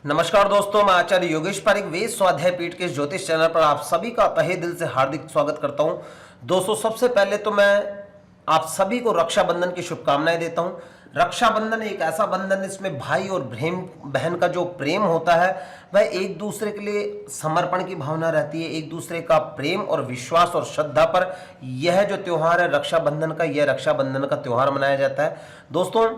नमस्कार दोस्तों, मैं आचार्य योगेश पारिक वेद स्वाध्याय पीठ के ज्योतिष चैनल पर आप सभी का तहे दिल से हार्दिक स्वागत करता हूं। दोस्तों, सबसे पहले तो मैं आप सभी को रक्षाबंधन की शुभकामनाएं देता हूं। रक्षाबंधन एक ऐसा बंधन इसमें भाई और बहन का जो प्रेम होता है वह एक दूसरे के लिए समर्पण की भावना रहती है, एक दूसरे का प्रेम और विश्वास और श्रद्धा पर यह जो त्योहार है रक्षाबंधन का, यह रक्षाबंधन का त्योहार मनाया जाता है। दोस्तों,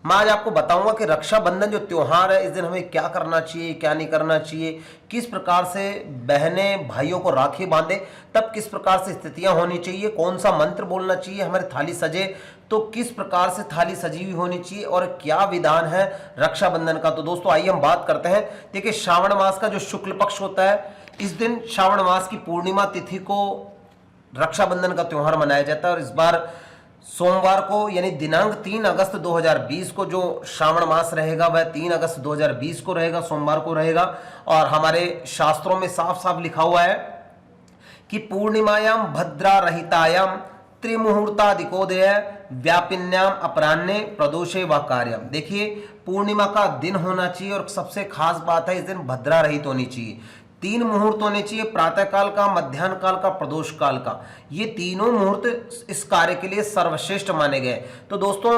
मैं आज आपको बताऊंगा कि रक्षाबंधन जो त्योहार है इस दिन हमें क्या करना चाहिए, क्या नहीं करना चाहिए, किस प्रकार से बहनें भाइयों को राखी बांधे, तब किस प्रकार से स्थितियां होनी चाहिए, कौन सा मंत्र बोलना चाहिए, हमारी थाली सजे तो किस प्रकार से थाली सजी हुई होनी चाहिए और क्या विधान है रक्षाबंधन का। तो दोस्तों आइए हम बात करते हैं। देखिए, श्रावण मास का जो शुक्ल पक्ष होता है इस दिन श्रावण मास की पूर्णिमा तिथि को रक्षाबंधन का त्योहार मनाया जाता है और इस बार सोमवार को यानी दिनांक 3 अगस्त 2020 को जो श्रावण मास रहेगा वह 3 अगस्त 2020 को रहेगा, सोमवार को रहेगा। और हमारे शास्त्रों में साफ साफ लिखा हुआ है कि पूर्णिमायाम भद्रा रहितायाम त्रिमुहूर्तादिकोदय व्यापिन्याम अपराह्ने प्रदोषे व कार्यम। देखिए, पूर्णिमा का दिन होना चाहिए और सबसे खास बात है इस दिन भद्रा रहित होनी चाहिए। 3 मुहूर्त होने चाहिए, प्रातः काल का, मध्याह्न काल का, प्रदोष काल का। ये तीनों मुहूर्त इस कार्य के लिए सर्वश्रेष्ठ माने गए। तो दोस्तों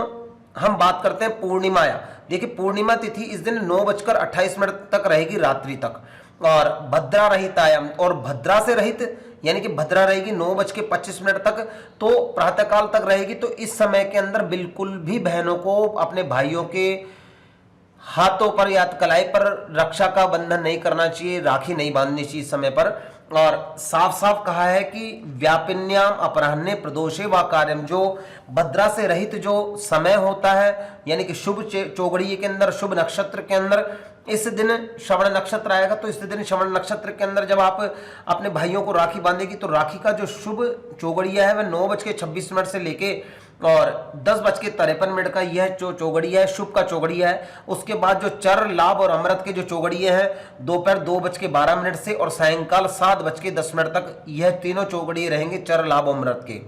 हम बात करते हैं पूर्णिमाया। देखिए, पूर्णिमा तिथि इस दिन 9:28 तक रहेगी, रात्रि तक। और भद्रा रहितायाम, और भद्रा से रहित यानी कि भद्रा रहेगी 9:25 तक, तो प्रातःकाल तक रहेगी। तो इस समय के अंदर बिल्कुल भी बहनों को अपने भाइयों के हाथों पर या कलाई पर रक्षा का बंधन नहीं करना चाहिए, राखी नहीं बांधनी चाहिए इस समय पर। और साफ साफ कहा है कि व्यापिन्याम अपराह्ने प्रदोषे व कार्यम, जो भद्रा से रहित जो समय होता है यानी कि शुभ चौगड़िए के अंदर, शुभ नक्षत्र के अंदर इस दिन श्रवण नक्षत्र आएगा। तो इस दिन श्रवण नक्षत्र के अंदर जब आप अपने भाइयों को राखी बांधेगी तो राखी का जो शुभ चौगड़िया है वह 9:26 से लेके और 10:53 का यह जो चौगड़िया है, शुभ का चौगड़िया है। उसके बाद जो चर, लाभ और अमृत के जो चौगड़िए हैं दोपहर 2:12 से और सायंकाल 7:10 तक, यह तीनों चौगड़िए रहेंगे चर, लाभ और अमृत के।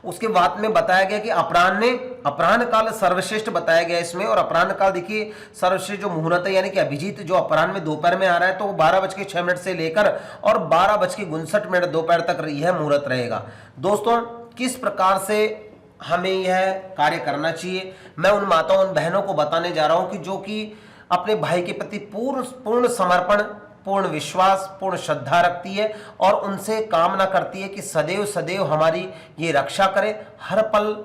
उसके बाद में बताया गया कि अपराह्न काल सर्वश्रेष्ठ बताया गया इसमें। और अपराह्न काल देखिए सर्वश्रेष्ठ जो मुहूर्त है यानी कि अभिजीत जो अपराह्न में दोपहर में आ रहा है तो वो 12:06 से लेकर और 12:59 दोपहर तक यह मुहूर्त रहेगा। दोस्तों, किस प्रकार से हमें यह कार्य करना चाहिए मैं उन माताओं, उन बहनों को बताने जा रहा हूं कि जो कि अपने भाई के प्रति पूर्ण समर्पण, पूर्ण विश्वास, पूर्ण श्रद्धा रखती है और उनसे कामना करती है कि सदैव सदैव हमारी ये रक्षा करे, हर पल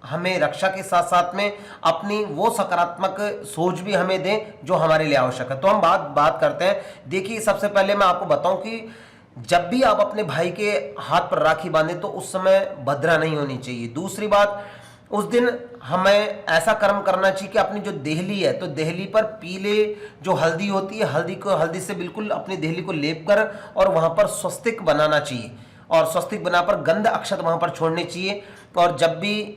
हमें रक्षा के साथ साथ में अपनी वो सकारात्मक सोच भी हमें दें जो हमारे लिए आवश्यक है। तो हम बात करते हैं। देखिए, सबसे पहले मैं आपको बताऊं कि जब भी आप अपने भाई के हाथ पर राखी बांधें तो उस समय भद्रा नहीं होनी चाहिए। दूसरी बात, उस दिन हमें ऐसा कर्म करना चाहिए कि अपनी जो देहली है तो देहली पर पीले जो हल्दी होती है, हल्दी से बिल्कुल अपनी देहली को लेप कर और वहां पर स्वस्तिक बनाना चाहिए और स्वस्तिक बना पर गंध अक्षत वहां पर छोड़ने चाहिए। और जब भी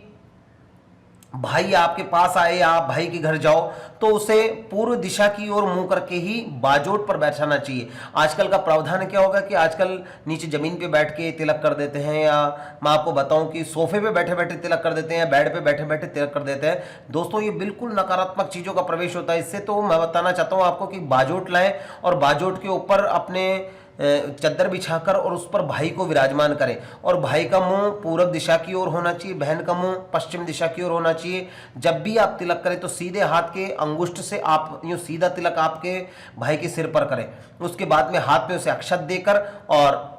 भाई आपके पास आए या आप भाई के घर जाओ तो उसे पूर्व दिशा की ओर मुंह करके ही बाजोट पर बैठाना चाहिए। आजकल का प्रावधान क्या होगा कि आजकल नीचे जमीन पे बैठ के तिलक कर देते हैं, या मैं आपको बताऊं कि सोफे पे बैठे बैठे तिलक कर देते हैं, बेड पे बैठे बैठे तिलक कर देते हैं। दोस्तों, ये बिल्कुल नकारात्मक चीजों का प्रवेश होता है इससे। तो मैं बताना चाहता हूँ आपको कि बाजोट लाएं और बाजोट के ऊपर अपने चद्दर बिछाकर और उस पर भाई को विराजमान करें। और भाई का मुंह पूरब दिशा की ओर होना चाहिए, बहन का मुंह पश्चिम दिशा की ओर होना चाहिए। जब भी आप तिलक करें तो सीधे हाथ के अंगुष्ठ से आप यूं सीधा तिलक आपके भाई के सिर पर करें। उसके बाद में हाथ पे उसे अक्षत देकर और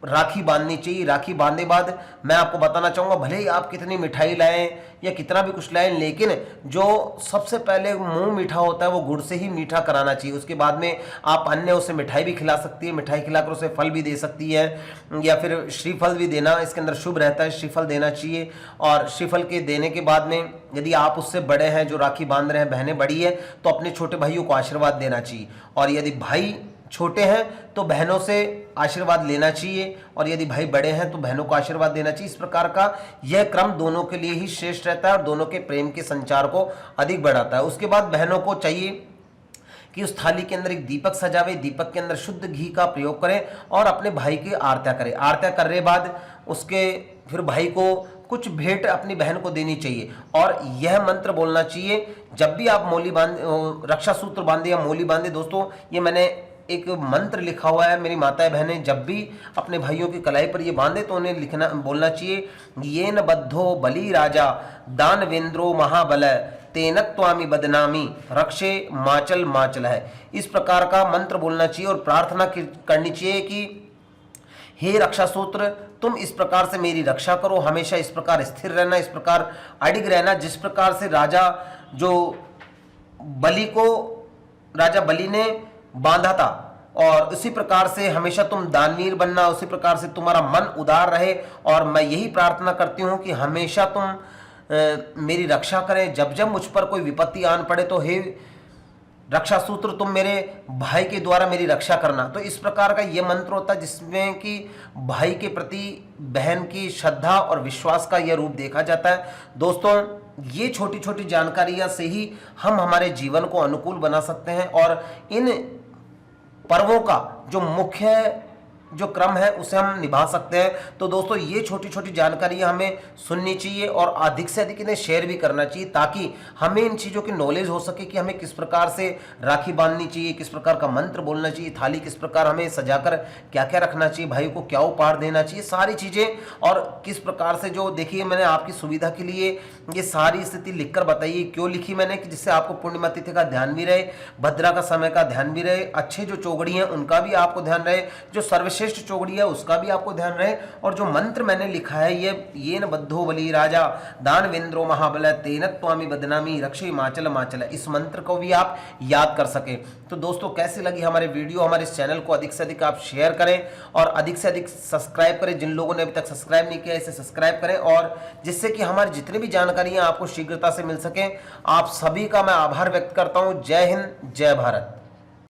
राखी बांधनी चाहिए। राखी बांधने बाद मैं आपको बताना चाहूँगा, भले ही आप कितनी मिठाई लाएं या कितना भी कुछ लाएं, लेकिन जो सबसे पहले मुंह मीठा होता है वो गुड़ से ही मीठा कराना चाहिए। उसके बाद में आप अन्य उसे मिठाई भी खिला सकती है, मिठाई खिलाकर उसे फल भी दे सकती है या फिर श्रीफल भी देना, इसके अंदर शुभ रहता है, श्रीफल देना चाहिए। और श्रीफल के देने के बाद में यदि आप उससे बड़े हैं, जो राखी बांध रहे हैं, बहनें बड़ी है, तो अपने छोटे भाइयों को आशीर्वाद देना चाहिए। और यदि भाई छोटे हैं तो बहनों से आशीर्वाद लेना चाहिए और यदि भाई बड़े हैं तो बहनों को आशीर्वाद देना चाहिए। इस प्रकार का यह क्रम दोनों के लिए ही श्रेष्ठ रहता है और दोनों के प्रेम के संचार को अधिक बढ़ाता है। उसके बाद बहनों को चाहिए कि उस थाली के अंदर एक दीपक सजावे, दीपक के अंदर शुद्ध घी का प्रयोग करें और अपने भाई की आरत्या करें। आरत्या करने बाद उसके फिर भाई को कुछ भेंट अपनी बहन को देनी चाहिए और यह मंत्र बोलना चाहिए जब भी आप मोली बांध रक्षा सूत्र बांधे या मोली बांधे। दोस्तों ये मैंने एक मंत्र लिखा हुआ है, मेरी माताएं बहनें जब भी अपने भाइयों की कलाई पर ये बांधे तो उन्हें लिखना बोलना चाहिए, ये न बद्धो बली राजा दानवेंद्रो महाबल तेनत्वामी बदनामी रक्षे माचल माचल है। इस प्रकार का मंत्र बोलना चाहिए और प्रार्थना करनी चाहिए कि हे रक्षा सूत्र तुम इस प्रकार से मेरी रक्षा करो, हमेशा इस प्रकार स्थिर रहना, इस प्रकार अडिग रहना, जिस प्रकार से राजा बलि ने बांधा था और उसी प्रकार से हमेशा तुम दानवीर बनना, उसी प्रकार से तुम्हारा मन उदार रहे। और मैं यही प्रार्थना करती हूँ कि हमेशा तुम मेरी रक्षा करें, जब जब मुझ पर कोई विपत्ति आन पड़े तो हे रक्षा सूत्र तुम मेरे भाई के द्वारा मेरी रक्षा करना। तो इस प्रकार का यह मंत्र होता है जिसमें कि भाई के प्रति बहन की श्रद्धा और विश्वास का यह रूप देखा जाता है। दोस्तों ये छोटी छोटी जानकारियां से ही हम हमारे जीवन को अनुकूल बना सकते हैं और इन पर्वों का जो मुख्य जो क्रम है उसे हम निभा सकते हैं। तो दोस्तों ये छोटी छोटी जानकारियां हमें सुननी चाहिए और अधिक से अधिक इन्हें शेयर भी करना चाहिए ताकि हमें इन चीज़ों की नॉलेज हो सके कि हमें किस प्रकार से राखी बांधनी चाहिए, किस प्रकार का मंत्र बोलना चाहिए, थाली किस प्रकार हमें सजाकर क्या क्या रखना चाहिए, भाई को क्या उपहार देना चाहिए, सारी चीज़ें। और किस प्रकार से जो देखिए मैंने आपकी सुविधा के लिए ये सारी स्थिति लिखकर बताइए। क्यों लिखी मैंने कि जिससे आपको पूर्णिमा तिथि का ध्यान भी रहे, भद्रा का समय का ध्यान भी रहे, अच्छे जो चौगड़ी हैं उनका भी आपको ध्यान रहे, जो सर्वश्रेष्ठ चौगड़ी है उसका भी आपको ध्यान रहे। और जो मंत्र मैंने लिखा है ये न बद्धो बली राजा दानवेंद्रो महाबल तेनत्वामी बदनामी रक्षे माचल माचल, इस मंत्र को भी आप याद कर सके। तो दोस्तों कैसी लगी हमारे वीडियो, हमारे इस चैनल को अधिक से अधिक आप शेयर करें और अधिक से अधिक सब्सक्राइब करें। जिन लोगों ने अभी तक सब्सक्राइब नहीं किया इसे सब्सक्राइब करें और जिससे कि हमारी जितनी भी जानकारियां आपको शीघ्रता से मिल सकें। आप सभी का मैं आभार व्यक्त करता हूं। जय हिंद, जय भारत।